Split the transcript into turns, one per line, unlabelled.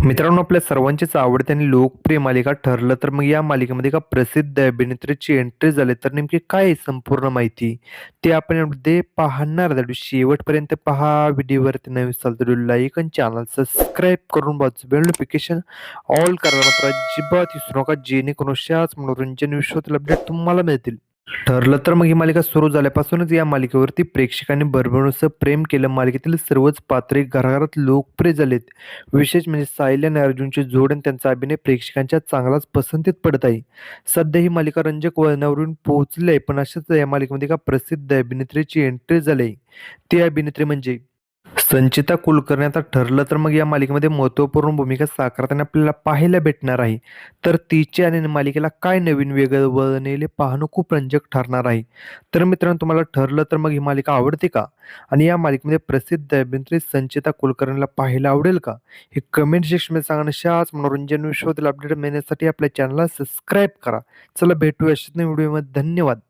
मित्रांनो, आपल्या सर्वांचीच आवडती आणि लोकप्रिय मालिका ठरलं तर मग या मालिकेमध्ये एका प्रसिद्ध अभिनेत्रीची एंट्री झाली तर नेमकी काय आहे संपूर्ण माहिती ते आपण यामध्ये पाहणार आहोत. शेवटपर्यंत पहा. व्हिडिओवरती नवीन असाल तर लाईक आणि चॅनल सबस्क्राईब करून बाजू बेल नोटिफिकेशन ऑल करायला मात्र अजिबात विसरू नका, जेणेकरून अशाच मनोरंजन विश्वातील अपडेट तुम्हाला मिळतील. ठरलं तर मग ही मालिका सुरू झाल्यापासूनच या मालिकेवरती प्रेक्षकांनी भरभरूस प्रेम केलं. मालिकेतील सर्वच पात्रे घराघरात लोकप्रिय झालेत. विशेष म्हणजे सायली आणि अर्जुनची जोड आणि त्यांचा अभिनय प्रेक्षकांच्या चांगलाच पसंतीत पडत आहे. सध्या ही मालिका रंजक वळणावरून पोहोचली आहे, पण अशाच या मालिकेमध्ये एका प्रसिद्ध अभिनेत्रीची एंट्री झाली आहे. ती अभिनेत्री म्हणजे संचिता कुलकर्णी. आता ठरलं तर मग या मालिकेमध्ये महत्त्वपूर्ण भूमिका साकारताना आपल्याला पाहायला भेटणार आहे. तर तिचे आणि मालिकेला काय नवीन वेगळं वळण येईल हे पाहणं खूप रंजक ठरणार आहे. तर मित्रांनो, तुम्हाला ठरलं तर मग ही मालिका आवडते का? आणि या मालिकेमध्ये प्रसिद्ध अभिनेत्री संचिता कुलकर्णीला पाहायला आवडेल का? हे कमेंट सेक्शनमध्ये सांगा. अशाच मनोरंजन विश्वातील अपडेट मिळण्यासाठी आपल्या चॅनलला सबस्क्राईब करा. चला भेटूया अशाच व्हिडिओमध्ये. धन्यवाद.